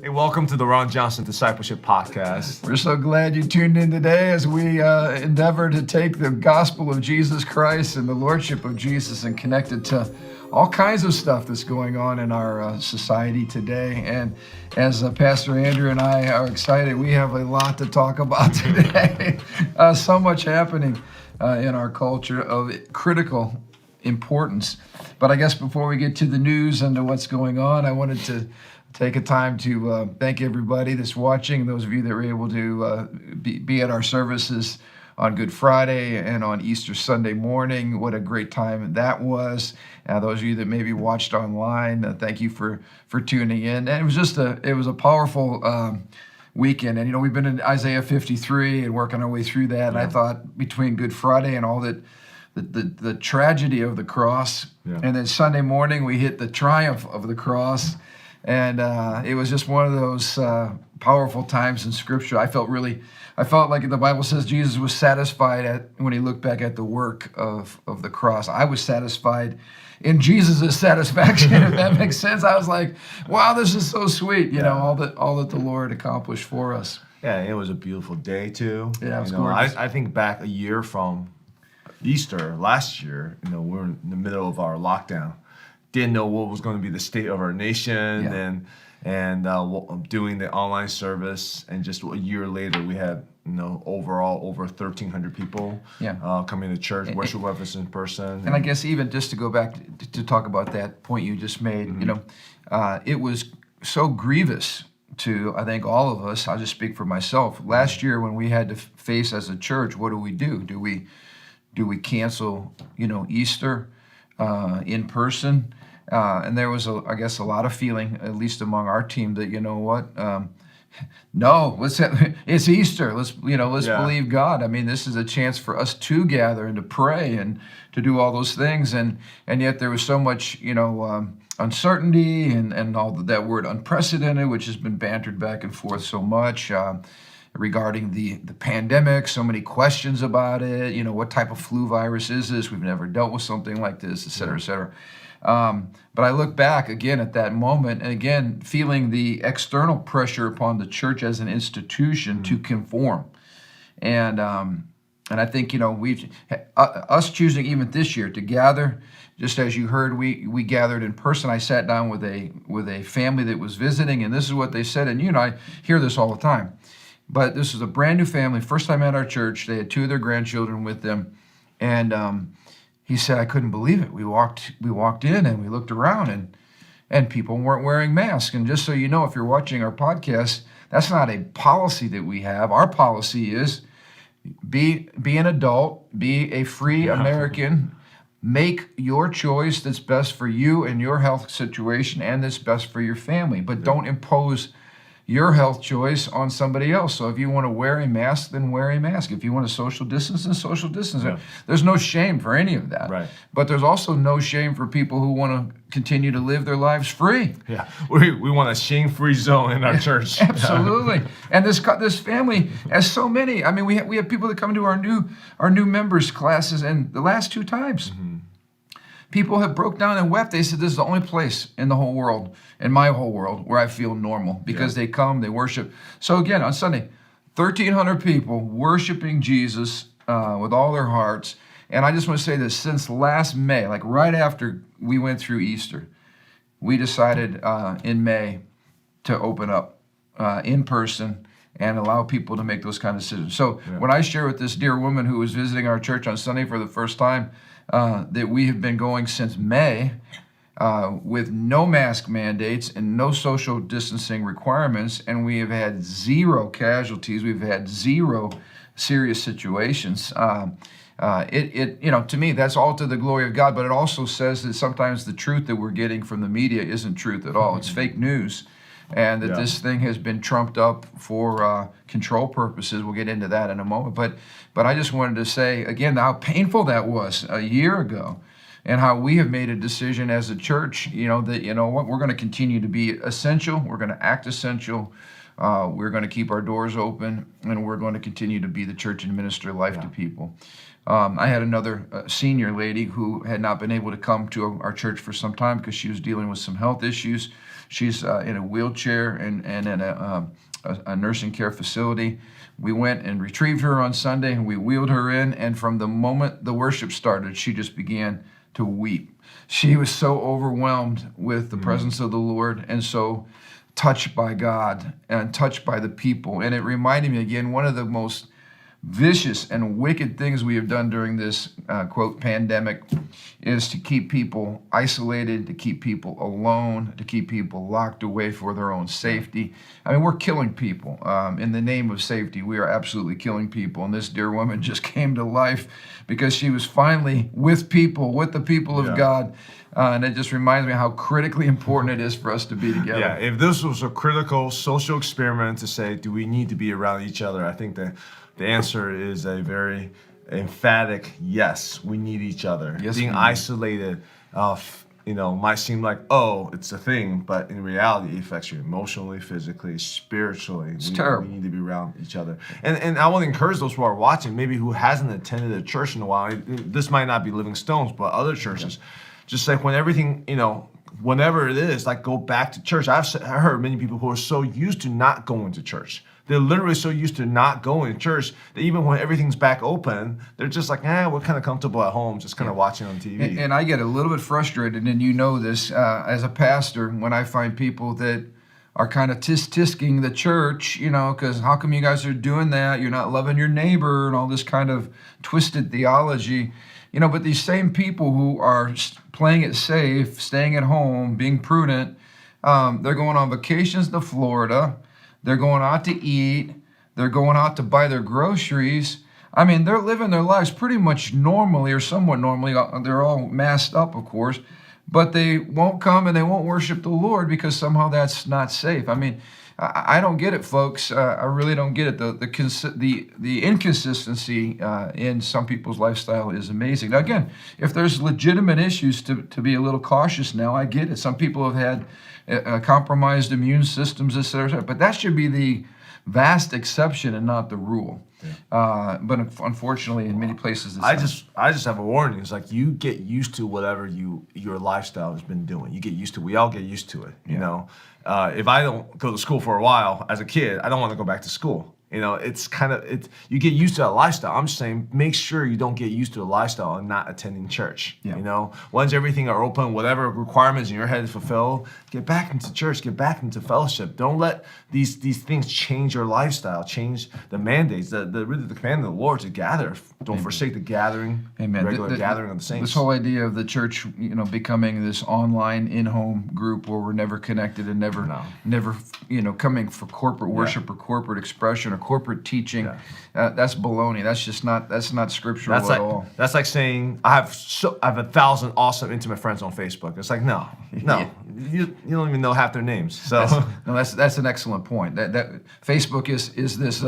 Hey, welcome to the Ron Johnson Discipleship Podcast. We're so glad you tuned in today as we endeavor to take the gospel of Jesus Christ and the lordship of Jesus and connect it to all kinds of stuff that's going on in our society today. And as Pastor Andrew and I are excited, we have a lot to talk about today. So much happening in our culture of critical importance. But I guess before we get to the news and to what's going on, I wanted to take a time to thank everybody that's watching, those of you that were able to be at our services on Good Friday and on Easter Sunday morning. What a great time that was. Those of you that maybe watched online, thank you for tuning in. And it was a powerful weekend. And, we've been in Isaiah 53 and working our way through that. And I thought between Good Friday and all that, the tragedy of the cross, and then Sunday morning we hit the triumph of the cross. And it was just one of those powerful times in Scripture. I felt like the Bible says Jesus was satisfied when he looked back at the work of the cross. I was satisfied in Jesus' satisfaction, if that makes sense. I was like, wow, this is so sweet, all that the Lord accomplished for us. Yeah, it was a beautiful day too. Yeah, it was gorgeous. I think back a year from Easter last year, we're in the middle of our lockdown. Didn't know what was going to be the state of our nation, and doing the online service, and just a year later we had overall over 1,300 people coming to church, worship with us in person. And I guess even just to go back to talk about that point you just made, it was so grievous to, I think, all of us. I'll just speak for myself. Last year when we had to face as a church, what do? Do we cancel Easter in person? And there was, I guess, a lot of feeling, at least among our team, that no, it's Easter. Let's believe God. I mean, this is a chance for us to gather and to pray and to do all those things, and yet there was so much uncertainty and all that word unprecedented, which has been bantered back and forth so much. Regarding the pandemic, so many questions about it. What type of flu virus is this? We've never dealt with something like this, et cetera, et cetera. But I look back again at that moment, and again feeling the external pressure upon the church as an institution to conform, and I think us choosing even this year to gather, just as you heard, we gathered in person. I sat down with a family that was visiting, and this is what they said. And I hear this all the time. But this is a brand new family, first time at our church. They had 2 of their grandchildren with them, and he said, I couldn't believe it. We walked in and we looked around, and people weren't wearing masks. And just so you know, if you're watching our podcast, that's not a policy that we have. Our policy is be an adult, be a free American, make your choice that's best for you and your health situation and that's best for your family, but don't impose your health choice on somebody else. So if you want to wear a mask, then wear a mask. If you want to social distance, then social distance. Yeah. There's no shame for any of that. Right. But there's also no shame for people who want to continue to live their lives free. Yeah, we want a shame-free zone in our church. Absolutely. And this family has so many. I mean, we have people that come to our new members classes, and the last 2 times. Mm-hmm. People have broke down and wept. They said, this is the only place in the whole world, in my whole world, where I feel normal, because they come, they worship. So again, on Sunday, 1,300 people worshiping Jesus with all their hearts. And I just want to say this, since last May, like right after we went through Easter, we decided in May to open up in person and allow people to make those kind of decisions. So when I share with this dear woman who was visiting our church on Sunday for the first time, that we have been going since May with no mask mandates and no social distancing requirements, and we have had 0 casualties. We've had 0 serious situations. To me, that's all to the glory of God, but it also says that sometimes the truth that we're getting from the media isn't truth at all. It's fake news. And that this thing has been trumped up for control purposes. We'll get into that in a moment. But I just wanted to say, again, how painful that was a year ago, and how we have made a decision as a church, that, we're going to continue to be essential. We're going to act essential. We're going to keep our doors open, and we're going to continue to be the church and minister life to people. I had another senior lady who had not been able to come to our church for some time because she was dealing with some health issues. She's in a wheelchair and in a nursing care facility. We went and retrieved her on Sunday, and we wheeled her in, and from the moment the worship started, she just began to weep. She was so overwhelmed with the presence of the Lord and so touched by God and touched by the people. And it reminded me again, one of the most vicious and wicked things we have done during this, quote, pandemic is to keep people isolated, to keep people alone, to keep people locked away for their own safety. I mean, we're killing people. In the name of safety, we are absolutely killing people. And this dear woman just came to life because she was finally with people, with the people of God. And it just reminds me how critically important it is for us to be together. Yeah, if this was a critical social experiment to say, do we need to be around each other? I think the answer is a very emphatic yes. We need each other. Yes, being isolated, might seem like, oh, it's a thing, but in reality, it affects you emotionally, physically, spiritually. It's terrible. We need to be around each other. And I want to encourage those who are watching, maybe who hasn't attended a church in a while. This might not be Living Stones, but other churches. Just like when everything, whenever it is, like go back to church. I heard many people who are so used to not going to church. They're literally so used to not going to church that even when everything's back open, they're just like, we're kind of comfortable at home, just kind of watching on TV. And I get a little bit frustrated, and you know this, as a pastor, when I find people that are kind of tisk-tisking the church, because how come you guys are doing that? You're not loving your neighbor and all this kind of twisted theology. But these same people who are playing it safe, staying at home, being prudent, they're going on vacations to Florida. They're going out to eat. They're going out to buy their groceries. I mean, they're living their lives pretty much normally or somewhat normally. They're all masked up, of course, but they won't come and they won't worship the Lord because somehow that's not safe. I mean, I don't get it, folks. I really don't get it. The inconsistency in some people's lifestyle is amazing. Now, again, if there's legitimate issues to be a little cautious now, I get it. Some people have had compromised immune systems, etc. But that should be the vast exception and not the rule. Yeah. But unfortunately, in many places, I just have a warning. It's like you get used to whatever your lifestyle has been doing. You get used to. We all get used to it. If I don't go to school for a while as a kid, I don't want to go back to school. It's you get used to that lifestyle. I'm just saying, make sure you don't get used to a lifestyle and not attending church. Yeah. Once everything are open, whatever requirements in your head is fulfilled, get back into church, get back into fellowship. Don't let these things change your lifestyle, change the mandates, the command of the Lord to gather. Don't forsake the gathering, regular gathering of the saints. This whole idea of the church, becoming this online in-home group where we're never connected and never, coming for corporate worship or corporate expression or corporate teaching, that's baloney. That's not scriptural at all. That's like saying I have 1,000 awesome intimate friends on Facebook. It's like no, you don't even know half their names. So that's an excellent point. That Facebook is this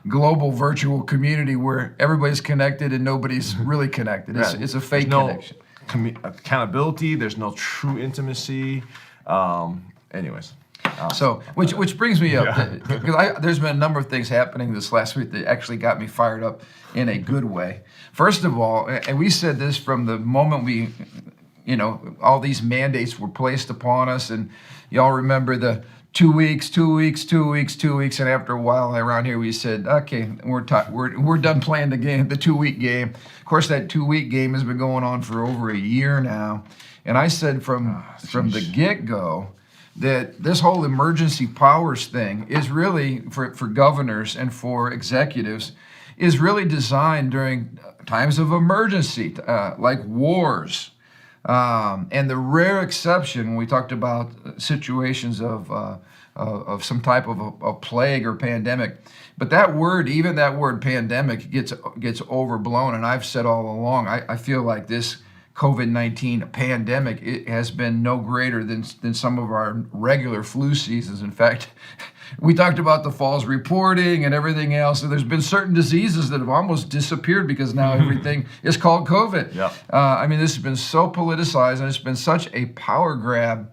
global virtual community where everybody's connected and nobody's really connected. It's a fake connection. Accountability. There's no true intimacy. Anyways. So, which brings me up, because there's been a number of things happening this last week that actually got me fired up in a good way. First of all, and we said this from the moment we, all these mandates were placed upon us, and y'all remember the 2 weeks, 2 weeks, 2 weeks, 2 weeks, and after a while around here we said, okay, we're done playing the game, the 2 week game. Of course, that 2 week game has been going on for over a year now, and I said from the get-go that this whole emergency powers thing is really, for governors and for executives, is really designed during times of emergency, like wars. And the rare exception, when we talked about situations of some type of a plague or pandemic, but that word pandemic gets overblown. And I've said all along, I feel like this COVID-19 pandemic, it has been no greater than some of our regular flu seasons. In fact, we talked about the false reporting and everything else. And there's been certain diseases that have almost disappeared because now everything is called COVID. Yeah. This has been so politicized, and it's been such a power grab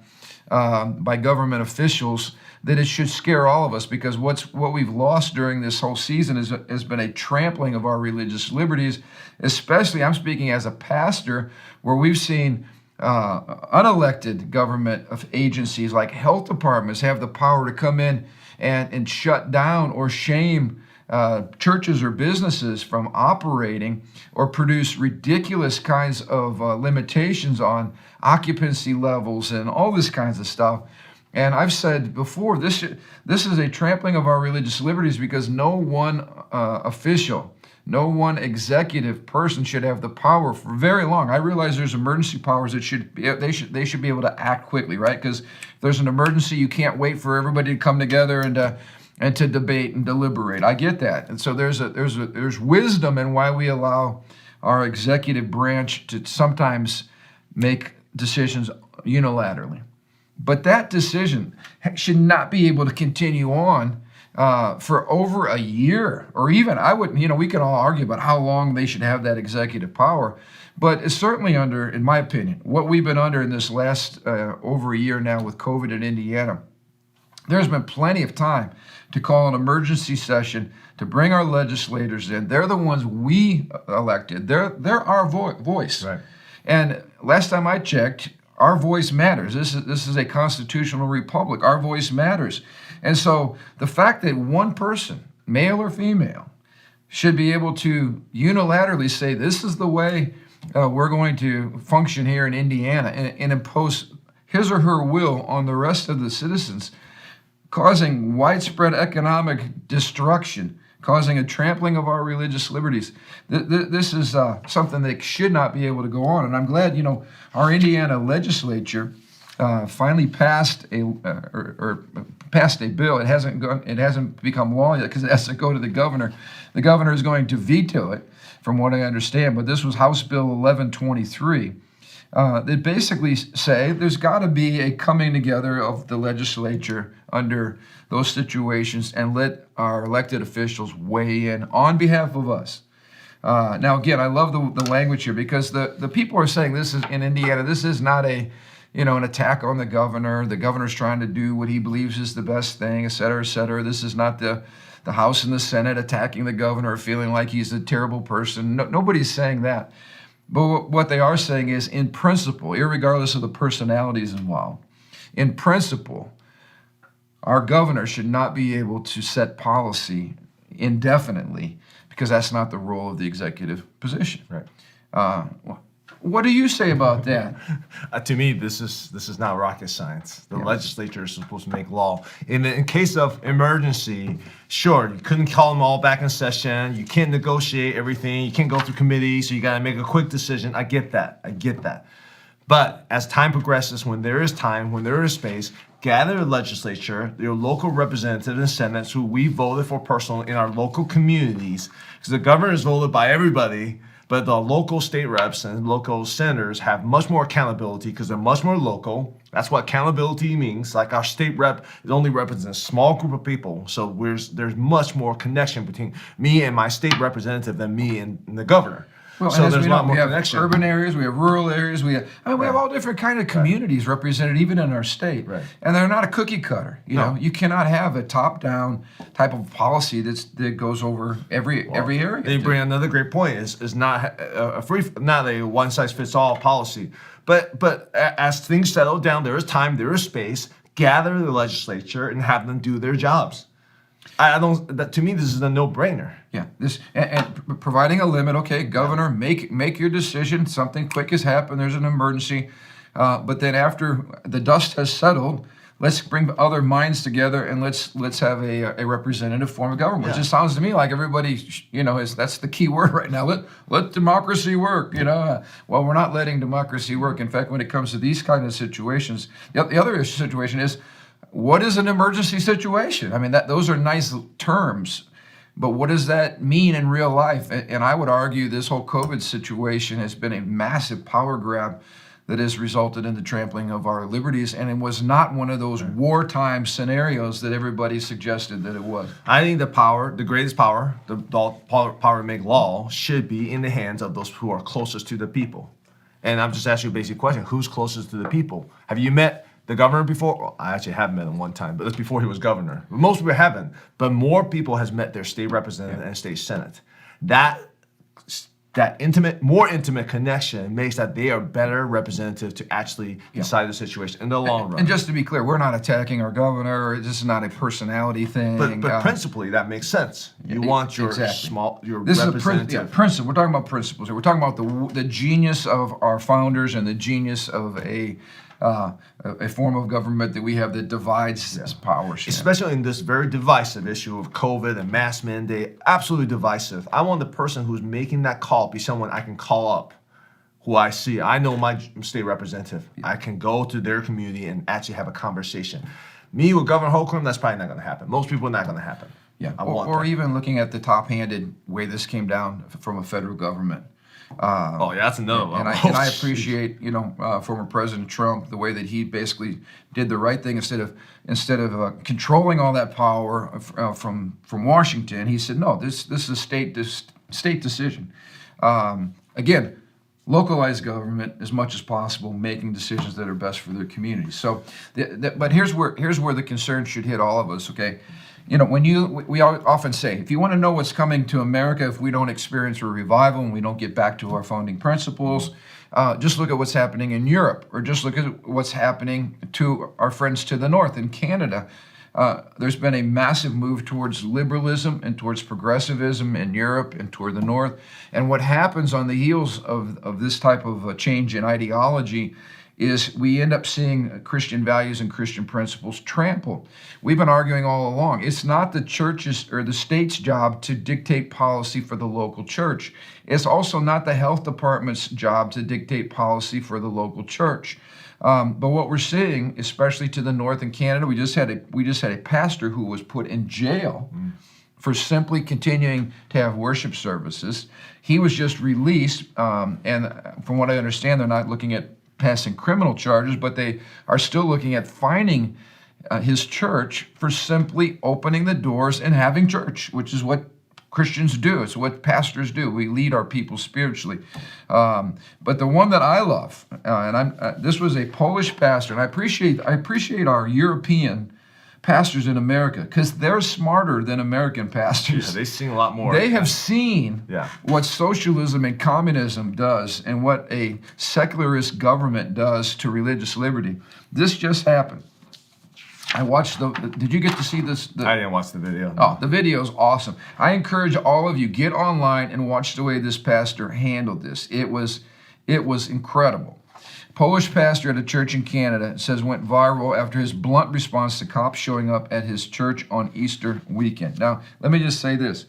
by government officials, that it should scare all of us, because what we've lost during this whole season has been a trampling of our religious liberties, especially, I'm speaking as a pastor, where we've seen unelected government of agencies like health departments have the power to come in and shut down or shame churches or businesses from operating, or produce ridiculous kinds of limitations on occupancy levels and all this kinds of stuff. And I've said before, this is a trampling of our religious liberties, because no one official, no one executive person should have the power for very long. I realize there's emergency powers that they should be able to act quickly, right? Because if there's an emergency, you can't wait for everybody to come together and to debate and deliberate. I get that, and so there's wisdom in why we allow our executive branch to sometimes make decisions unilaterally. But that decision should not be able to continue on for over a year, or even, we can all argue about how long they should have that executive power, but it's certainly under, in my opinion, what we've been under in this last over a year now with COVID in Indiana. There's been plenty of time to call an emergency session, to bring our legislators in. They're the ones we elected. They're our voice. Right. And last time I checked, our voice matters. This is a constitutional republic. Our voice matters. And so the fact that one person, male or female, should be able to unilaterally say, this is the way we're going to function here in Indiana, and impose his or her will on the rest of the citizens, causing widespread economic destruction, causing a trampling of our religious liberties. This is something that should not be able to go on. And I'm glad, our Indiana legislature finally passed a bill. It hasn't become law yet, because it has to go to the governor. The governor is going to veto it, from what I understand. But this was House Bill 1123. That basically say there's got to be a coming together of the legislature under those situations, and let our elected officials weigh in on behalf of us. Now, again, I love the language here, because the people are saying this is in Indiana. This is not an attack on the governor. The governor's trying to do what he believes is the best thing, et cetera, et cetera. This is not the House and the Senate attacking the governor, feeling like he's a terrible person. Nobody's saying that. But what they are saying is, in principle, irregardless of the personalities involved, in principle, our governor should not be able to set policy indefinitely, because that's not the role of the executive position. Right. What do you say about that? To me, this is not rocket science. The legislature is supposed to make law. In case of emergency, sure, you couldn't call them all back in session. You can't negotiate everything. You can't go through committee, so you got to make a quick decision. I get that. But as time progresses, when there is time, when there is space, gather the legislature, your local representatives and senators who we voted for personally in our local communities, because the governor is voted by everybody. But the local state reps and local senators have much more accountability, because they're much more local. That's what accountability means. Like, our state rep only represents a small group of people. So there's much more connection between me and my state representative than me and the governor. Well, so there's a lot more we have connection. Urban areas, we have rural areas, we have all different kind of communities represented, even in our state. Right. And they're not a cookie cutter. You know, you cannot have a top-down type of policy that goes over every area. They bring another great point: is not a one-size-fits-all policy. But as things settle down, there is time, there is space. Gather the legislature and have them do their jobs. To me, this is a no-brainer. Yeah, and providing a limit. Okay, governor, make your decision. Something quick has happened. There's an emergency, but then after the dust has settled, let's bring other minds together and let's have a representative form of government. Which just sounds to me like everybody, that's the key word right now. Let democracy work. Well, we're not letting democracy work. In fact, when it comes to these kind of situations, the other situation is, what is an emergency situation? I mean, those are nice terms, but what does that mean in real life? And I would argue this whole COVID situation has been a massive power grab that has resulted in the trampling of our liberties, and it was not one of those wartime scenarios that everybody suggested that it was. I think the greatest power, the power to make law, should be in the hands of those who are closest to the people. And I'm just asking you a basic question: who's closest to the people? Have you met the governor before. Well, I actually have met him one time, but that's before he was governor. Most people haven't, but more people has met their state representative and state senate. That more intimate connection makes that they are better representative to actually decide the situation in the long run. And just to be clear, we're not attacking our governor. This is not a personality thing. But principally, that makes sense. You want your your this representative. Is a principle. We're talking about principles. We're talking about the genius of our founders and the genius of a form of government that we have that divides powers. Especially in this very divisive issue of COVID and mask mandate, absolutely divisive. I want the person who's making that call be someone I can call up, who I see. I know my state representative. I can go to their community and actually have a conversation. Me with Governor Holcomb, that's probably not going to happen. Most people, not going to happen. Yeah, or even looking at the top-handed way this came down from a federal government. That's another one. And I appreciate, former President Trump, the way that he basically did the right thing instead of controlling all that power from Washington. He said, no, this is a state decision. Again, localized government as much as possible, making decisions that are best for their communities. So, but here's where the concern should hit all of us. Okay. We often say, if you want to know what's coming to America, if we don't experience a revival and we don't get back to our founding principles, just look at what's happening in Europe, or just look at what's happening to our friends to the north in Canada. There's been a massive move towards liberalism and towards progressivism in Europe and toward the north. And what happens on the heels of this type of a change in ideology is we end up seeing Christian values and Christian principles trampled. We've been arguing all along. It's not the church's or the state's job to dictate policy for the local church. It's also not the health department's job to dictate policy for the local church. But what we're seeing, especially to the north in Canada, we just had a pastor who was put in jail for simply continuing to have worship services. He was just released, and from what I understand, they're not looking at passing criminal charges, but they are still looking at fining his church for simply opening the doors and having church, which is what Christians do. It's what pastors do. We lead our people spiritually. But the one that I love, this was a Polish pastor, and I appreciate our European pastors in America because they're smarter than American pastors. Yeah, they've seen a lot more. They have seen what socialism and communism does and what a secularist government does to religious liberty. This just happened. I watched did you get to see this? I didn't watch the video. Oh, the video is awesome. I encourage all of you, get online and watch the way this pastor handled this. It was incredible. Polish pastor at a church in Canada says went viral after his blunt response to cops showing up at his church on Easter weekend. Now, let me just say this.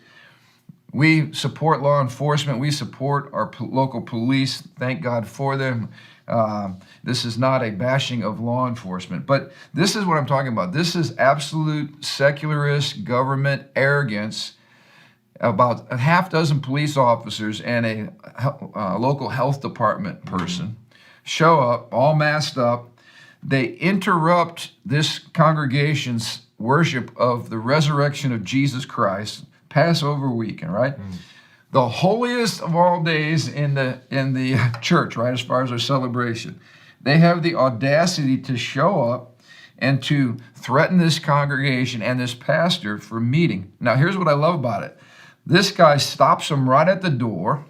We support law enforcement. We support our local police. Thank God for them. This is not a bashing of law enforcement, but this is what I'm talking about. This is absolute secularist government arrogance. About a half dozen police officers and a local health department person show up, all masked up. They interrupt this congregation's worship of the resurrection of Jesus Christ, Passover weekend, right? The holiest of all days in the church, right, as far as our celebration. They have the audacity to show up and to threaten this congregation and this pastor for meeting. Now, here's what I love about it. This guy stops them right at the door,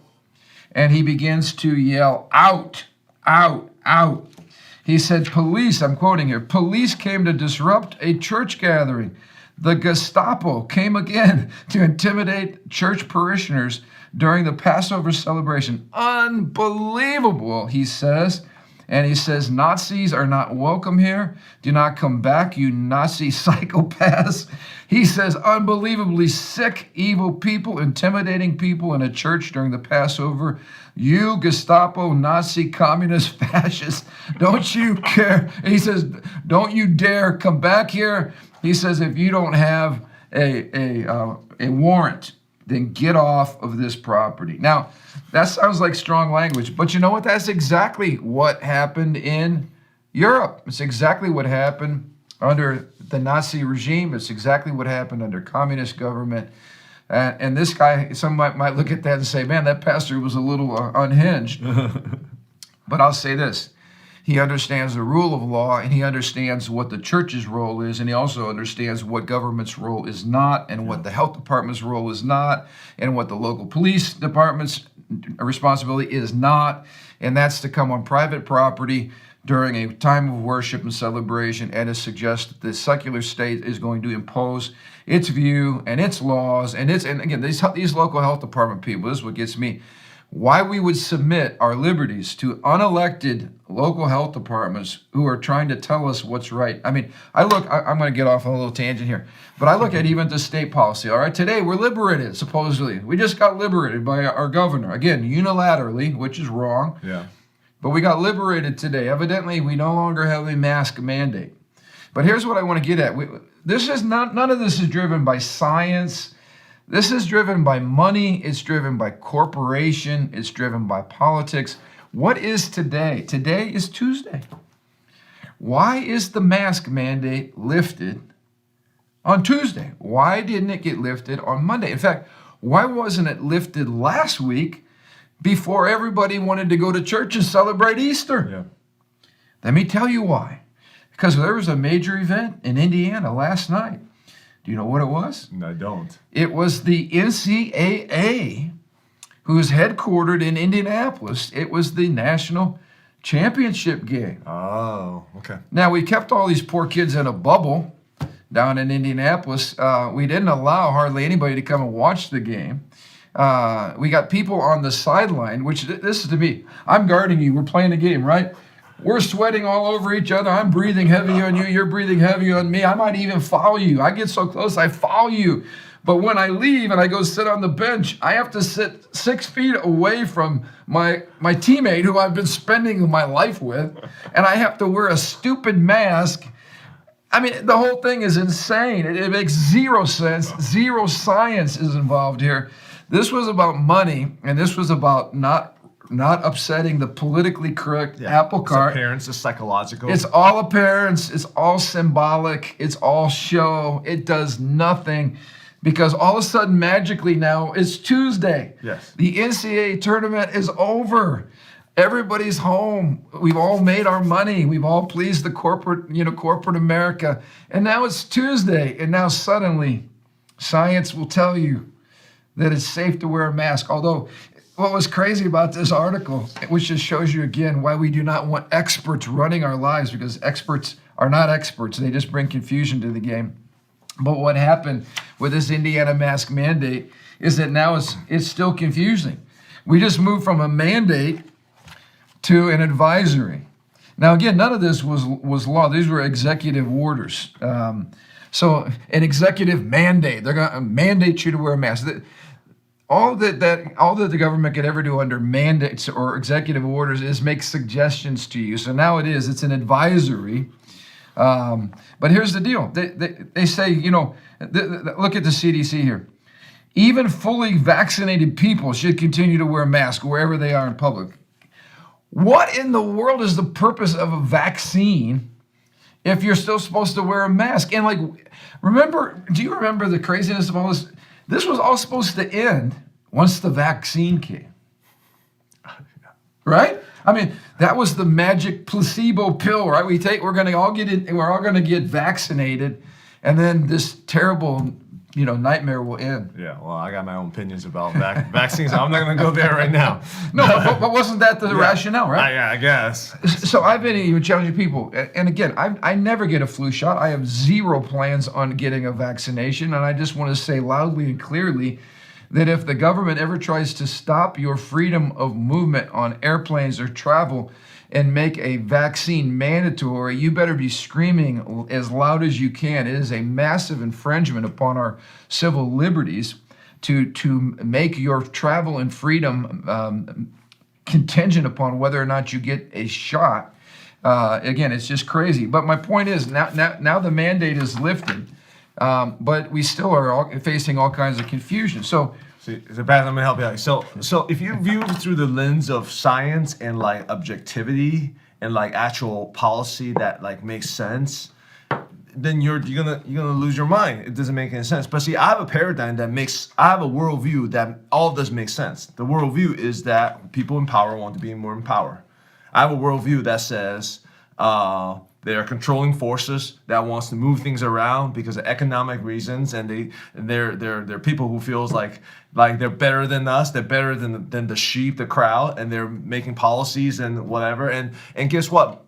and he begins to yell, out, out, out. He said, police, I'm quoting here, police came to disrupt a church gathering. The Gestapo came again to intimidate church parishioners during the Passover celebration. Unbelievable, he says. And he says, Nazis are not welcome here. Do not come back, you Nazi psychopaths. He says, unbelievably sick, evil people intimidating people in a church during the Passover. You Gestapo, Nazi, communist, fascist, don't you care? He says, don't you dare come back here. He says, if you don't have a warrant, then get off of this property. Now, that sounds like strong language, but you know what? That's exactly what happened in Europe. It's exactly what happened under the Nazi regime. It's exactly what happened under communist government. And this guy, some might look at that and say, man, that pastor was a little unhinged. But I'll say this. He understands the rule of law, and he understands what the church's role is, and he also understands what government's role is not, and what the health department's role is not, and what the local police department's responsibility is not, and that's to come on private property during a time of worship and celebration, and to suggest that the secular state is going to impose its view and its laws, and again, these local health department people, this is what gets me. Why we would submit our liberties to unelected local health departments who are trying to tell us what's right. I mean, I'm going to get off on a little tangent here, but I look at even the state policy. All right, today we're liberated, supposedly. We just got liberated by our governor. Again, unilaterally, which is wrong. Yeah. But we got liberated today. Evidently, we no longer have a mask mandate. But here's what I want to get at. None of this is driven by science. This is driven by money. It's driven by corporation. It's driven by politics. What is today? Today is Tuesday. Why is the mask mandate lifted on Tuesday? Why didn't it get lifted on Monday? In fact, why wasn't it lifted last week before everybody wanted to go to church and celebrate Easter? Yeah. Let me tell you why. Because there was a major event in Indiana last night. Do you know what it was? No, I don't. It was the NCAA, who is headquartered in Indianapolis. It was the national championship game. Oh, okay. Now, we kept all these poor kids in a bubble down in Indianapolis. We didn't allow hardly anybody to come and watch the game. We got people on the sideline, which this is to me. I'm guarding you. We're playing a game, right? We're sweating all over each other. I'm breathing heavy on you. You're breathing heavy on me. I might even foul you. I get so close, I foul you. But when I leave and I go sit on the bench, I have to sit 6 feet away from my teammate who I've been spending my life with, and I have to wear a stupid mask. I mean, the whole thing is insane. It makes zero sense. Zero science is involved here. This was about money, and this was about not upsetting the politically correct apple cart. It's appearance, it's psychological. It's all appearance. It's all symbolic. It's all show. It does nothing, because all of a sudden, magically now, it's Tuesday. Yes. The NCAA tournament is over. Everybody's home. We've all made our money. We've all pleased the corporate America. And now it's Tuesday. And now suddenly, science will tell you that it's safe to wear a mask. Although, what was crazy about this article, which just shows you again why we do not want experts running our lives, because experts are not experts. They just bring confusion to the game. But what happened with this Indiana mask mandate is that now it's still confusing. We just moved from a mandate to an advisory. Now, again, none of this was law. These were executive orders. So an executive mandate, they're going to mandate you to wear a mask. All that the government could ever do under mandates or executive orders is make suggestions to you. So now it's an advisory. But here's the deal. They say, look at the CDC here. Even fully vaccinated people should continue to wear masks wherever they are in public. What in the world is the purpose of a vaccine if you're still supposed to wear a mask? And do you remember the craziness of all this? This was all supposed to end once the vaccine came, right? I mean, that was the magic placebo pill, right? We're going to all get it, and we're all going to get vaccinated, and then this terrible, nightmare will end. Yeah, well, I got my own opinions about vaccines. I'm not going to go there right now. No, but wasn't that the rationale, right? Yeah, I guess. So I've been even challenging people. And again, I never get a flu shot. I have zero plans on getting a vaccination. And I just want to say loudly and clearly that if the government ever tries to stop your freedom of movement on airplanes or travel and make a vaccine mandatory, you better be screaming as loud as you can. It is a massive infringement upon our civil liberties to make your travel and freedom contingent upon whether or not you get a shot. Again, it's just crazy. But my point is, now the mandate is lifted, but we still are facing all kinds of confusion. So, let me help you out. So if you view through the lens of science and objectivity and actual policy that makes sense, then you're gonna lose your mind. It doesn't make any sense. But see, I have a paradigm I have a worldview that all of this makes sense. The worldview is that people in power want to be more in power. I have a worldview that says there are controlling forces that wants to move things around because of economic reasons, and they're people who feels like they're better than us, they're better than the sheep, the crowd, and they're making policies and whatever. And guess what?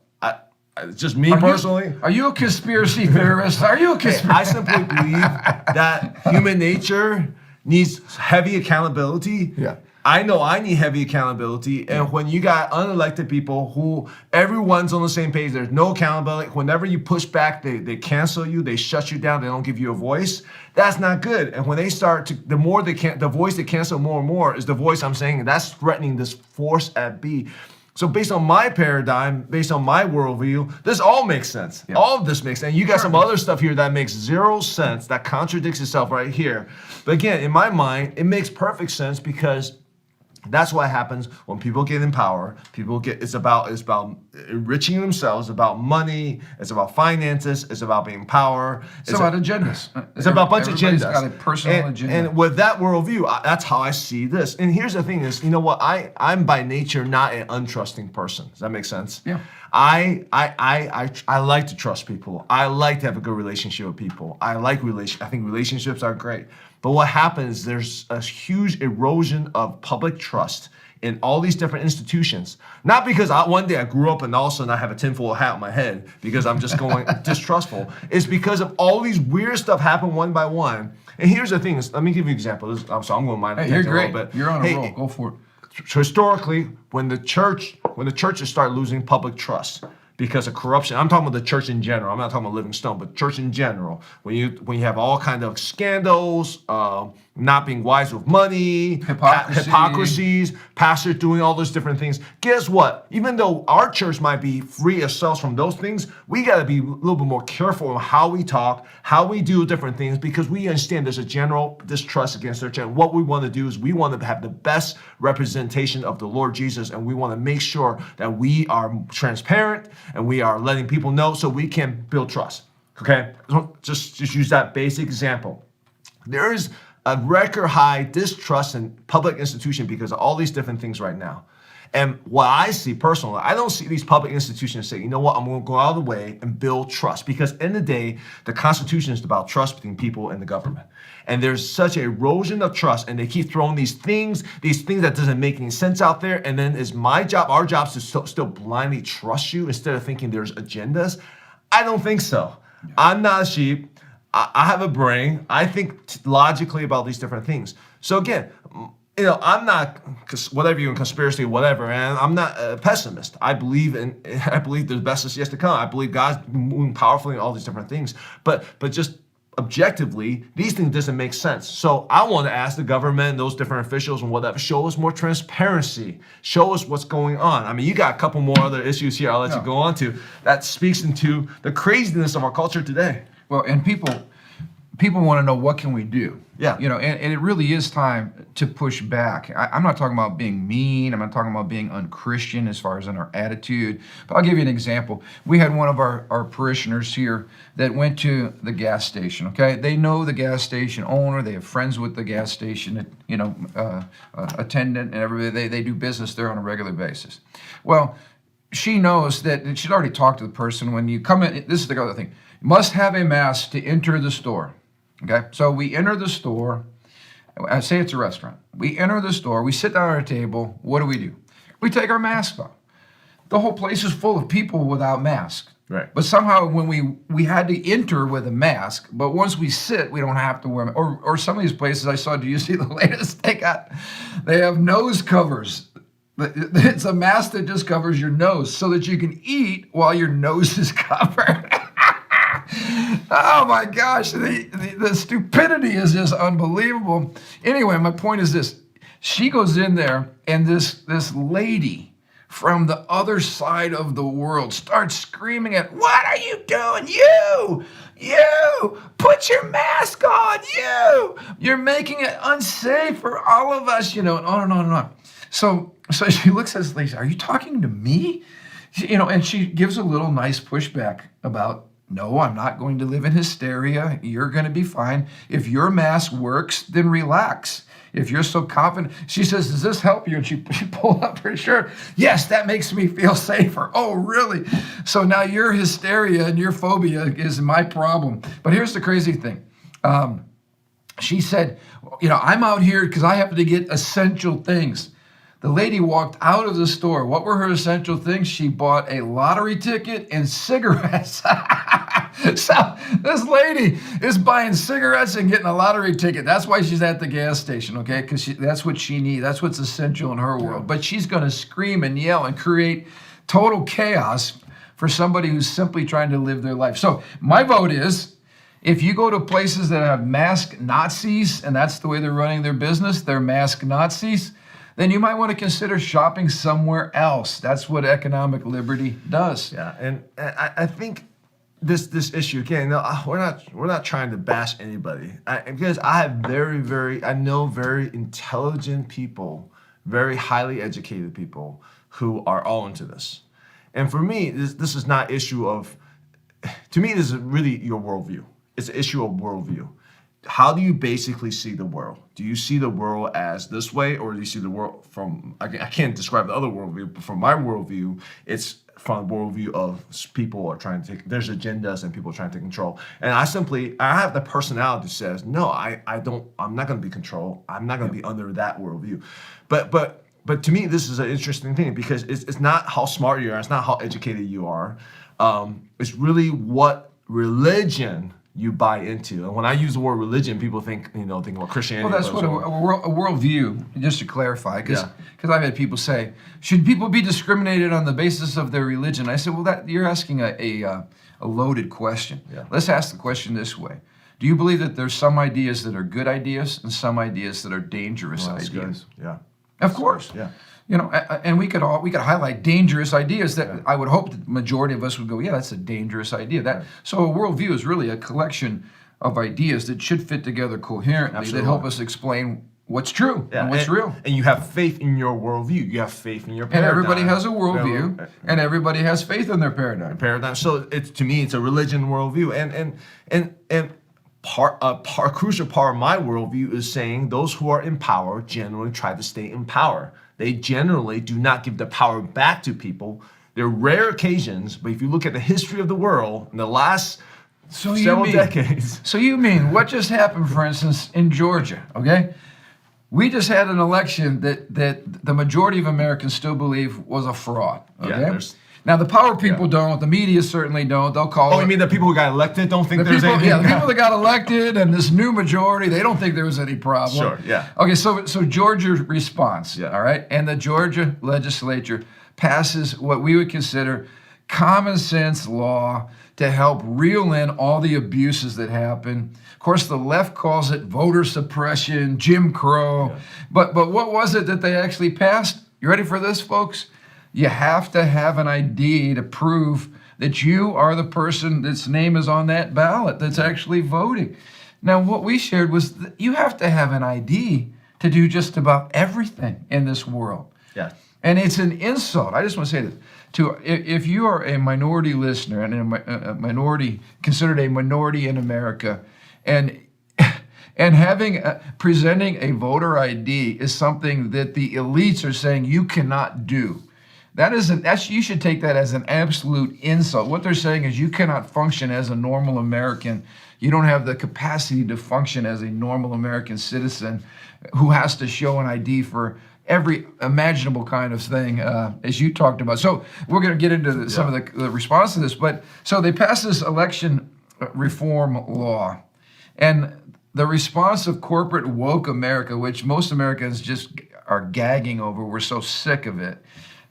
Just me personally. Are you a conspiracy theorist? Are you a conspiracy? I simply believe that human nature needs heavy accountability. Yeah. I know I need heavy accountability. And when you got unelected people who everyone's on the same page, there's no accountability. Whenever you push back, they cancel you, they shut you down, they don't give you a voice. That's not good. And when they start to, the voice they cancel more and more is the voice I'm saying, and that's threatening this force at B. So based on my paradigm, based on my worldview, this all makes sense. Yeah. All of this makes sense. You got some other stuff here that makes zero sense, that contradicts itself right here. But again, in my mind, it makes perfect sense because that's what happens when people get in power. It's about enriching themselves, about money, it's about finances, it's about being power. It's about agendas. It's about a bunch of agendas. Everybody's got a personal agenda. And with that worldview, that's how I see this. And here's the thing is, you know what? I'm by nature not an untrusting person. Does that make sense? Yeah. I like to trust people. I like to have a good relationship with people. I think relationships are great. But what happens, there's a huge erosion of public trust in all these different institutions. Not because one day I grew up and all of a sudden I have a tinfoil hat on my head because I'm just going distrustful. It's because of all these weird stuff happen one by one. And here's the thing, let me give you an example. So I'm going to mind you're great. a little bit. You're on a roll. Go for it. Historically, when the churches start losing public trust because of corruption, I'm talking about the church in general. I'm not talking about Livingstone, but church in general. When you have all kind of scandals, not being wise with money, hypocrisies, pastors doing all those different things. Guess what? Even though our church might be free ourselves from those things, we got to be a little bit more careful on how we talk, how we do different things, because we understand there's a general distrust against our church. And what we want to do is we want to have the best representation of the Lord Jesus, and we want to make sure that we are transparent and we are letting people know so we can build trust. Okay? Just use that basic example. There is a record high distrust in public institutions because of all these different things right now. And what I see personally, I don't see these public institutions say, you know what, I'm going to go out of the way and build trust. Because in the end of the day, the Constitution is about trust between people and the government. And there's such an erosion of trust, and they keep throwing these things that doesn't make any sense out there. And then it's our job to still blindly trust you instead of thinking there's agendas. I don't think so. No. I'm not a sheep. I have a brain. I think logically about these different things. So again, I'm not whatever you're in conspiracy, whatever, and I'm not a pessimist. I believe the best is yet to come. I believe God's moving powerfully in all these different things. But just objectively, these things doesn't make sense. So I want to ask the government, those different officials and whatever, show us more transparency. Show us what's going on. I mean, you got a couple more other issues here I'll let you go on to that speaks into the craziness of our culture today. Well, and people want to know, what can we do? Yeah. And it really is time to push back. I'm not talking about being mean. I'm not talking about being unchristian as far as in our attitude. But I'll give you an example. We had one of our parishioners here that went to the gas station, okay? They know the gas station owner. They have friends with the gas station, attendant and everybody. They do business there on a regular basis. Well, she knows that she'd already talked to the person. When you come in, this is the other thing. You must have a mask to enter the store. Okay, so we enter the store. I say it's a restaurant. We enter the store. We sit down at our table. What do? We take our mask off. The whole place is full of people without masks. Right. But somehow when we had to enter with a mask, but once we sit, we don't have to wear. Or some of these places I saw. Do you see the latest? They have nose covers. It's a mask that just covers your nose so that you can eat while your nose is covered. Oh my gosh, the stupidity is just unbelievable. Anyway, my point is this. She goes in there, and this lady from the other side of the world starts screaming at, "What are you doing? You, put your mask on, you're making it unsafe for all of us," and on and on and on. So she looks at this lady, "Are you talking to me?" And she gives a little nice pushback about, "No, I'm not going to live in hysteria. You're going to be fine. If your mask works, then relax. if you're so confident, she says, does this help you? And she pulled up her shirt. Yes, that makes me feel safer. Oh, really? So now your hysteria and your phobia is my problem. But here's the crazy thing. She said, I'm out here because I have to get essential things. The lady walked out of the store. What were her essential things? She bought a lottery ticket and cigarettes. So this lady is buying cigarettes and getting a lottery ticket. That's why she's at the gas station, okay? Because that's what she needs. That's what's essential in her world. But she's going to scream and yell and create total chaos for somebody who's simply trying to live their life. So my vote is, if you go to places that have masked Nazis, and that's the way they're running their business, they're masked Nazis, then you might want to consider shopping somewhere else. That's what economic liberty does. Yeah, and I think this issue again. No, we're not trying to bash anybody, because I have I know very intelligent people, very highly educated people who are all into this. And for me, this is not issue of. To me, this is really your worldview. It's an issue of worldview. How do you basically see the world? Do you see the world as this way, or do you see the world from, I can't describe the other worldview, but from my worldview, it's from the worldview of people are trying to there's agendas and people are trying to take control. And I have the personality that says, no, I'm not going to be controlled. I'm not going to be under that worldview. But to me, this is an interesting thing, because it's not how smart you are. It's not how educated you are. It's really what religion you buy into. And when I use the word religion, people think about Christianity. Well, that's what a worldview, just to clarify, because I've had people say, should people be discriminated on the basis of their religion? I said, well, you're asking a loaded question. Yeah. Let's ask the question this way. Do you believe that there's some ideas that are good ideas and some ideas that are dangerous ideas? Good. Yeah. Of course. Yeah. And we could highlight dangerous ideas that I would hope the majority of us would go, yeah, that's a dangerous idea. So a worldview is really a collection of ideas that should fit together coherently. Absolutely. That help us explain what's true and what's real. And you have faith in your worldview. You have faith in your paradigm. And everybody has a worldview, and everybody has faith in their paradigm. So to me, it's a religion worldview, and a crucial part of my worldview is saying those who are in power generally try to stay in power. They generally do not give the power back to people. There are rare occasions, but if you look at the history of the world in the last several decades. So you mean what just happened, for instance, in Georgia, okay? We just had an election that the majority of Americans still believe was a fraud, okay? Yeah, now, the power people don't. The media certainly don't. They'll call it. Oh, you mean the people who got elected don't think there's anything? Yeah, the people that got elected and this new majority, they don't think there was any problem. Sure, yeah. Okay, so Georgia response, all right? And the Georgia legislature passes what we would consider common sense law to help reel in all the abuses that happen. Of course, the left calls it voter suppression, Jim Crow. Yeah. But what was it that they actually passed? You ready for this, folks? You have to have an ID to prove that you are the person that's name is on that ballot that's actually voting. Now, what we shared was that you have to have an ID to do just about everything in this world. Yeah. And it's an insult. I just want to say this. If you are a minority listener and a minority, considered a minority in America, and presenting a voter ID is something that the elites are saying you cannot do. You should take that as an absolute insult. What they're saying is you cannot function as a normal American. You don't have the capacity to function as a normal American citizen who has to show an ID for every imaginable kind of thing, as you talked about. So we're going to get into some of the response to this. But so they passed this election reform law, and the response of corporate woke America, which most Americans just are gagging over, we're so sick of it.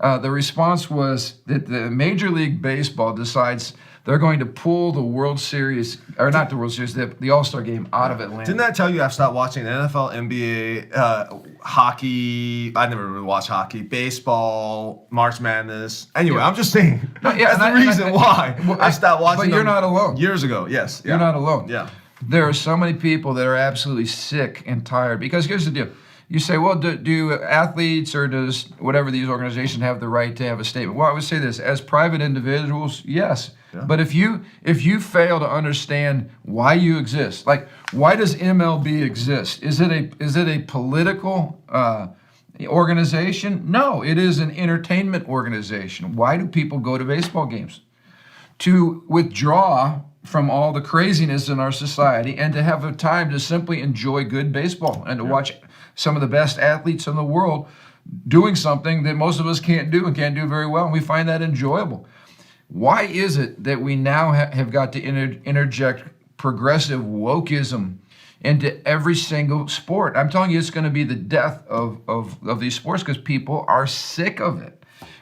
The response was that the Major League Baseball decides they're going to pull the World Series, or not the World Series, the All-Star game out of Atlanta. Didn't that tell you I've stopped watching NFL, NBA, hockey? I never really watched hockey, baseball, March Madness. Anyway, I'm just saying that's the reason why I stopped watching. But you're not alone. Years ago, yes. You're not alone. Yeah. There are so many people that are absolutely sick and tired, because here's the deal. You say, well, do athletes or does whatever these organizations have the right to have a statement? Well, I would say this. As private individuals, yes, Yeah. But if you fail to understand why you exist, like why does MLB exist? Is it a political organization? No, it is an entertainment organization. Why do people go to baseball games? To withdraw from all the craziness in our society and to have a time to simply enjoy good baseball and to watch some of the best athletes in the world doing something that most of us can't do and can't do very well, and we find that enjoyable. Why is it that we now have got to interject progressive wokeism into every single sport? I'm telling you, it's going to be the death of these sports because people are sick of it.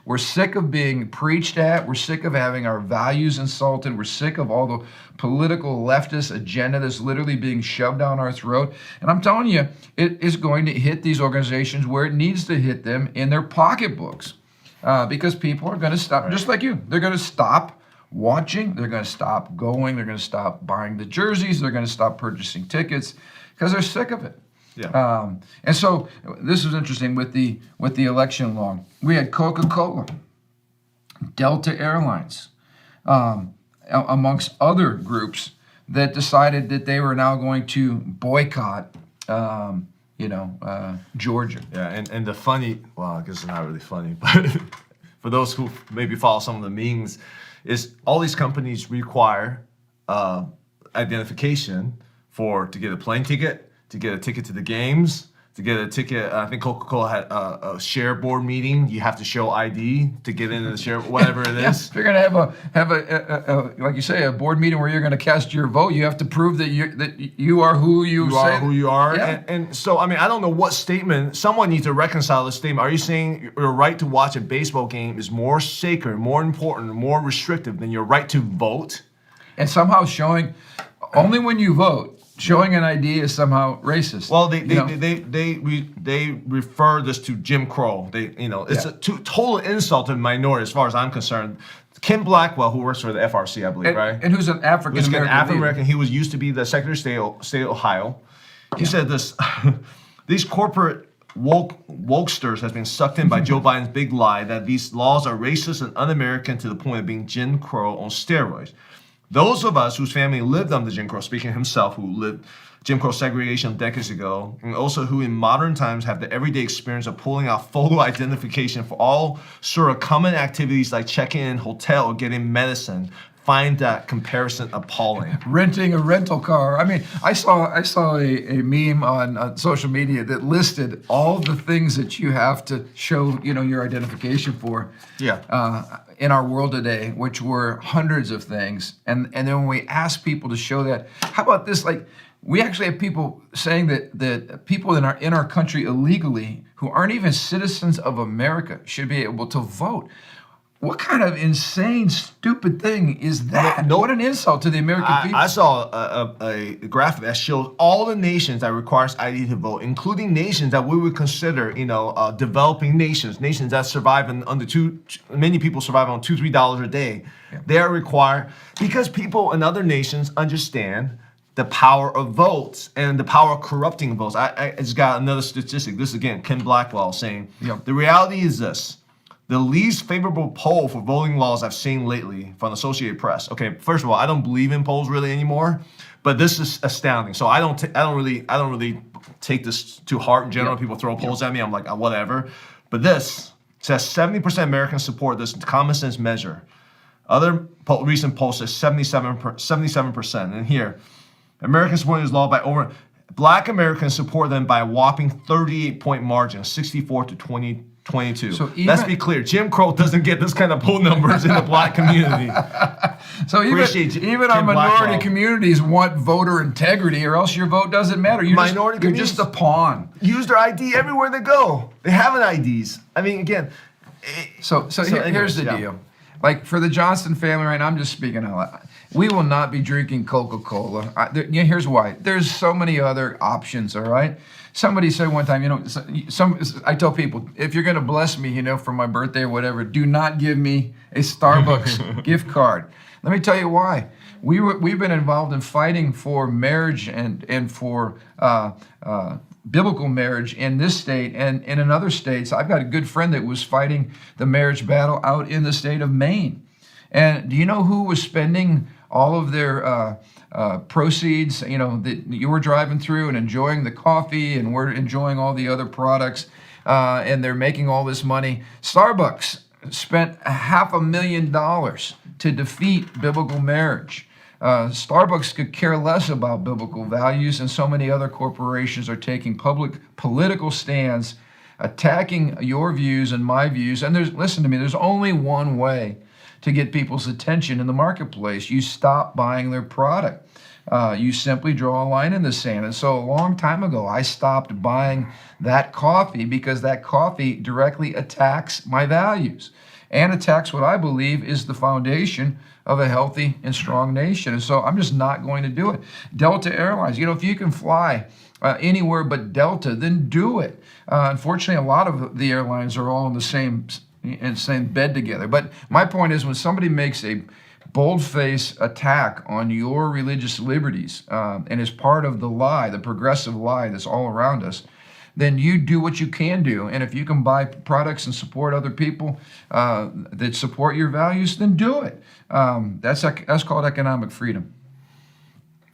We're sick of being preached at. We're sick of having our values insulted. We're sick of all the political leftist agenda that's literally being shoved down our throat. And I'm telling you, it is going to hit these organizations where it needs to hit them in their pocketbooks. Because people are going to stop, just like you. They're going to stop watching. They're going to stop going. They're going to stop buying the jerseys. They're going to stop purchasing tickets because they're sick of it. Yeah. And so this was interesting with the election law. We had Coca-Cola, Delta Airlines, amongst other groups that decided that they were now going to boycott Georgia. Yeah, and the funny, well, I guess it's not really funny, but for those who maybe follow some of the memes, is all these companies require identification to get a plane ticket, to get a ticket to the games, to get a ticket. I think Coca-Cola had a share board meeting. You have to show ID to get into the share, whatever it is. If you're going to have a like you say, a board meeting where you're going to cast your vote, you have to prove that you are who you say. Are who you are. Yeah. And so, I mean, I don't know what statement. Someone needs to reconcile this statement. Are you saying your right to watch a baseball game is more sacred, more important, more restrictive than your right to vote? And somehow showing, only when you vote, showing an ID is somehow racist. Well, they refer this to Jim Crow. It's a total insult to minority as far as I'm concerned. Kim Blackwell, who works for the FRC, I believe, right? And who's an African American. He used to be the Secretary of State of Ohio. He said this: these corporate wokesters has been sucked in by Joe Biden's big lie that these laws are racist and un-American to the point of being Jim Crow on steroids. Those of us whose family lived under Jim Crow, speaking himself, who lived Jim Crow segregation decades ago, and also who in modern times have the everyday experience of pulling out photo identification for all sort of common activities like checking in hotel or getting medicine, find that comparison appalling. Renting a rental car. I mean, I saw a meme on social media that listed all the things that you have to show, your identification for. Yeah. In our world today, which were hundreds of things, and then when we ask people to show that, how about this? Like, we actually have people saying that people in our country illegally who aren't even citizens of America should be able to vote. What kind of insane, stupid thing is that? What an insult to the American people. I saw a graphic that shows all the nations that requires ID to vote, including nations that we would consider, developing nations that survive many people survive on $2-3 a day. Yeah. They are required because people in other nations understand the power of votes and the power of corrupting votes. I just got another statistic. This is, again, Kim Blackwell saying, the reality is this. The least favorable poll for voting laws I've seen lately from the Associated Press. Okay, first of all, I don't believe in polls really anymore, but this is astounding. So I don't really take this to heart in general. People throw polls at me, I'm like, whatever. But this says 70% Americans support this common sense measure. Other recent polls says 77%. And here, Americans support this law by over. Black Americans support them by a whopping 38-point margin, 64 to 22. So let's be clear, Jim Crow doesn't get this kind of poll numbers in the black community. So even our minority communities want voter integrity, or else your vote doesn't matter. You're just a pawn. Use their ID everywhere they go. They have an IDs. I mean, again. Here's the deal. Like for the Johnson family, right now, I'm just speaking out loud. We will not be drinking Coca-Cola. Here's why. There's so many other options, all right? Somebody said one time, I tell people, if you're going to bless me, for my birthday or whatever, do not give me a Starbucks gift card. Let me tell you why. We've been involved in fighting for marriage and for biblical marriage in this state and in other states. I've got a good friend that was fighting the marriage battle out in the state of Maine. And do you know who was spending all of their proceeds, you know, that you were driving through and enjoying the coffee and we're enjoying all the other products, and they're making all this money? Starbucks spent $500,000 to defeat biblical marriage. Starbucks could care less about biblical values, and so many other corporations are taking public political stands, attacking your views and my views. And listen to me, there's only one way to get people's attention in the marketplace. You stop buying their product. You simply draw a line in the sand. And so a long time ago, I stopped buying that coffee because that coffee directly attacks my values and attacks what I believe is the foundation of a healthy and strong nation. And so I'm just not going to do it. Delta Airlines, you know, if you can fly anywhere but Delta, then do it. Unfortunately, a lot of the airlines are all in the same bed together. But my point is, when somebody makes a bold-faced attack on your religious liberties and is part of the lie, the progressive lie that's all around us, then you do what you can do. And if you can buy products and support other people that support your values, then do it. That's called economic freedom.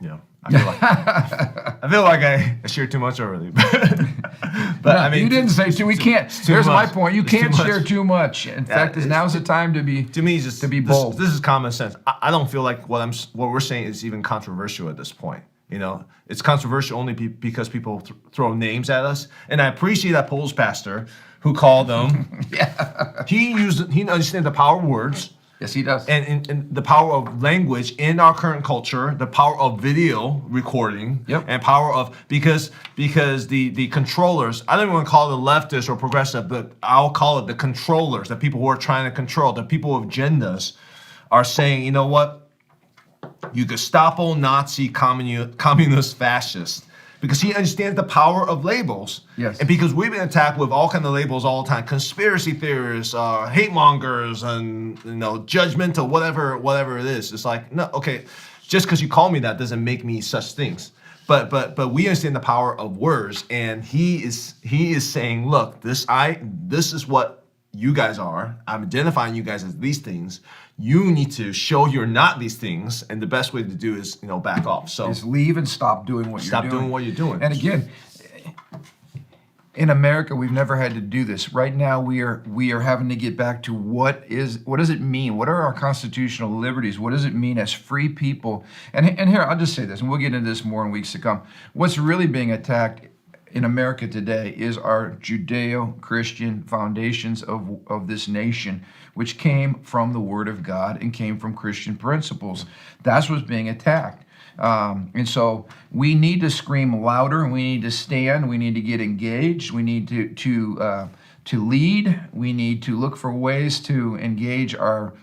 Yeah. I feel like I shared too much already. But no, I mean, you didn't say too. We can't. Here's my point. You can't share too much. In fact, now's the time to be. To me, just to be bold. This is common sense. I don't feel like what we're saying is even controversial at this point. You know, it's controversial only because people throw names at us. And I appreciate that Polish pastor who called them. Yeah. He understands the power of words. Yes, he does. And the power of language in our current culture, the power of video recording, and power of because the controllers, I don't even want to call it the leftists or progressive, but I'll call it the controllers, the people who are trying to control, the people with agendas are saying, you know what? You Gestapo, Nazi, communist, fascist. Because he understands the power of labels. Yes. And because we've been attacked with all kinds of labels all the time, conspiracy theorists, hate mongers, and judgmental, whatever it is. It's like, no, okay, just because you call me that doesn't make me such things. But we understand the power of words, and he is saying, look, this is what you guys are. I'm identifying you guys as these things. You need to show you're not these things, and the best way to do is, back off. So just leave and stop doing what you're doing. Stop doing what you're doing. And again, in America, we've never had to do this. Right now, we are having to get back to what does it mean? What are our constitutional liberties? What does it mean as free people? And here, I'll just say this, and we'll get into this more in weeks to come. What's really being attacked in America today is our Judeo-Christian foundations of this nation, which came from the Word of God and came from Christian principles. That's what's being attacked. And so we need to scream louder, and we need to stand. We need to get engaged. We need to lead. We need to look for ways to engage our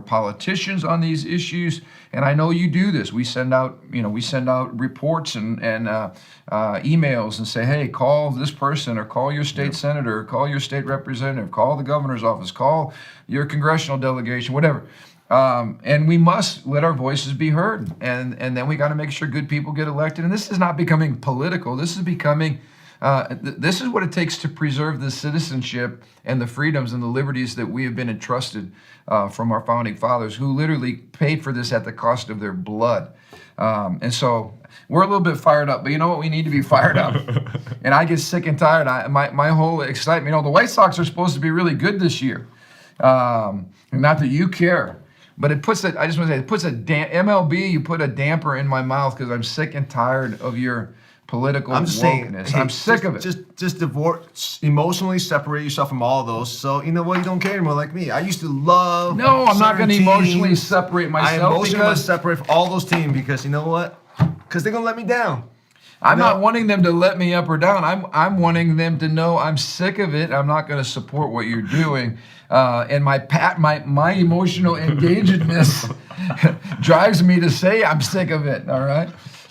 politicians on these issues. And I know you do this. We send out reports and emails and say, hey, call this person, or call your state senator, or call your state representative, call the governor's office, call your congressional delegation, whatever. And we must let our voices be heard. And then we got to make sure good people get elected. And this is not becoming political. This is becoming this is what it takes to preserve the citizenship and the freedoms and the liberties that we have been entrusted from our founding fathers, who literally paid for this at the cost of their blood. And so we're a little bit fired up, but you know what? We need to be fired up. And I get sick and tired. My whole excitement, the White Sox are supposed to be really good this year. And not that you care, but it puts MLB, you put a damper in my mouth because I'm sick and tired of your political wokeness. I'm sick of it. Just divorce, emotionally separate yourself from all of those. So you know what? You don't care anymore, like me. I used to love. No, I'm not going to emotionally separate myself. I emotionally separate from all those teams because you know what? Because they're gonna let me down. I'm not wanting them to let me up or down. I'm wanting them to know I'm sick of it. I'm not going to support what you're doing. And my emotional engagedness drives me to say I'm sick of it. All right.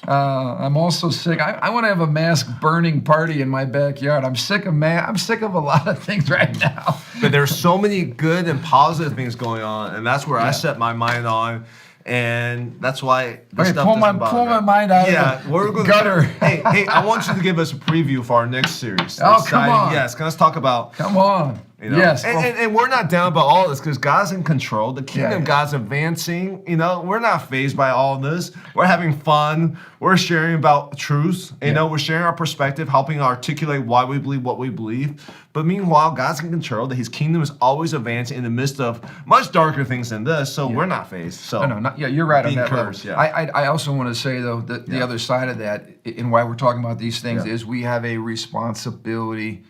I'm also sick. I want to have a mask burning party in my backyard. I'm sick of a lot of things right now. But there's so many good and positive things going on, and that's where I set my mind on. And that's why this stuff pull my mind out of the gutter. Hey, I want you to give us a preview for our next series. Oh, come on. Yes, let's talk about. Come on. You know? Yes. And we're not down about all this because God's in control. The kingdom of God's advancing. You know, we're not fazed by all this. We're having fun. We're sharing about truth. You know, we're sharing our perspective, helping articulate why we believe what we believe. But meanwhile, God's in control. That His kingdom is always advancing in the midst of much darker things than this. So we're not fazed. So you're right on that level. Yeah. I also want to say though that the other side of that, and why we're talking about these things, is we have a responsibility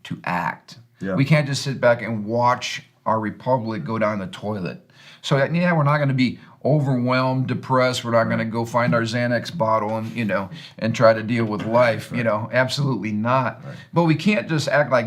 to act. Yeah. We can't just sit back and watch our republic go down the toilet. So we're not going to be overwhelmed, depressed. We're not going to go find our Xanax bottle and try to deal with life. Absolutely not. Right. But we can't just act like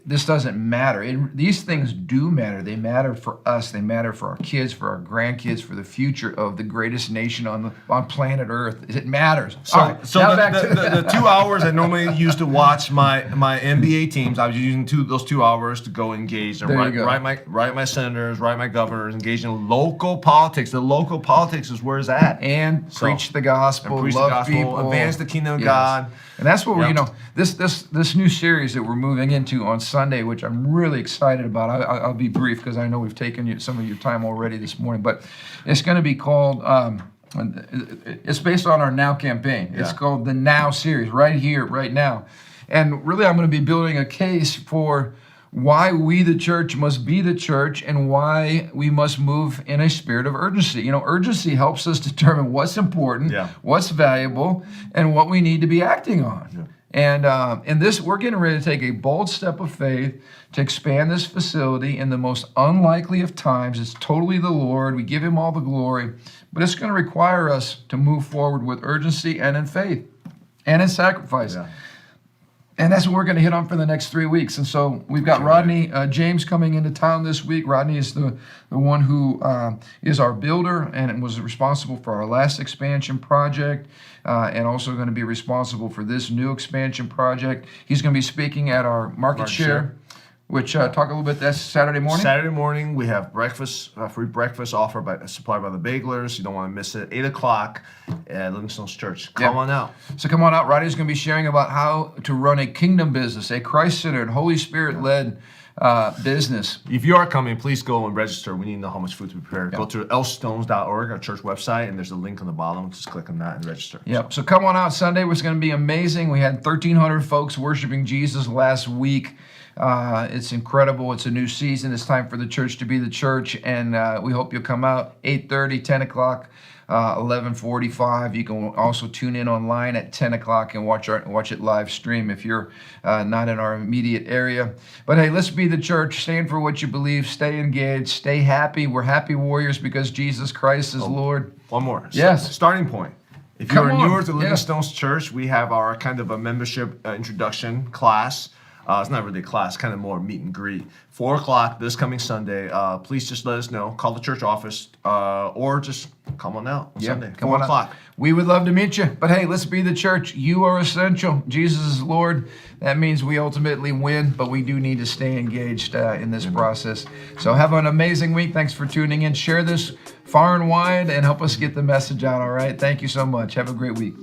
this doesn't matter. These things do matter. They matter for us. They matter for our kids, for our grandkids, for the future of the greatest nation on planet Earth. It matters. So the 2 hours I normally used to watch my NBA teams, I was using those 2 hours to go engage and write my senators, write my governors, engage in local politics. The local politics is where it's at. And preach the gospel, love people, advance the kingdom of God. And that's what we're, this new series that we're moving into on Sunday, which I'm really excited about. I'll be brief because I know we've taken some of your time already this morning, but it's going to be called, it's based on our Now campaign. It's called the Now series, right here, right now. And really, I'm going to be building a case for why we, the church, must be the church and why we must move in a spirit of urgency. Urgency helps us determine what's important, what's valuable, and what we need to be acting on. Yeah. And in this, we're getting ready to take a bold step of faith to expand this facility in the most unlikely of times. It's totally the Lord. We give Him all the glory, but it's going to require us to move forward with urgency and in faith and in sacrifice. Yeah. And that's what we're going to hit on for the next 3 weeks. And so we've got Rodney James coming into town this week. Rodney is the one who is our builder and was responsible for our last expansion project and also going to be responsible for this new expansion project. He's going to be speaking at our market share. Which talk a little bit. That's Saturday morning. Saturday morning we have breakfast, free breakfast supplied by the Baglers. You don't want to miss it. 8 o'clock at Livingstone's Church. Come on out. So come on out. Rodney's going to be sharing about how to run a kingdom business, a Christ-centered, Holy Spirit-led business. If you are coming, please go and register. We need to know how much food to prepare. Go to lstones.org, our church website, and there's a link on the bottom. Just click on that and register. Yep. So come on out. Sunday was going to be amazing. We had 1,300 folks worshiping Jesus last week. It's incredible. It's a new season. It's time for the church to be the church, and we hope you'll come out 8:30, 10 o'clock, 11:45. You can also tune in online at 10 o'clock and watch it live stream if you're not in our immediate area. But hey, let's be the church. Stand for what you believe. Stay engaged. Stay happy. We're happy warriors because Jesus Christ is Lord. One more. Yes. Starting point. If you're newer to Livingstone's Church, we have our kind of a membership introduction class. It's not really a class, kind of more meet and greet. 4 o'clock this coming Sunday. Please just let us know. Call the church office or just come on out on Sunday. 4 o'clock. We would love to meet you. But hey, let's be the church. You are essential. Jesus is Lord. That means we ultimately win, but we do need to stay engaged in this process. So have an amazing week. Thanks for tuning in. Share this far and wide and help us get the message out, all right? Thank you so much. Have a great week.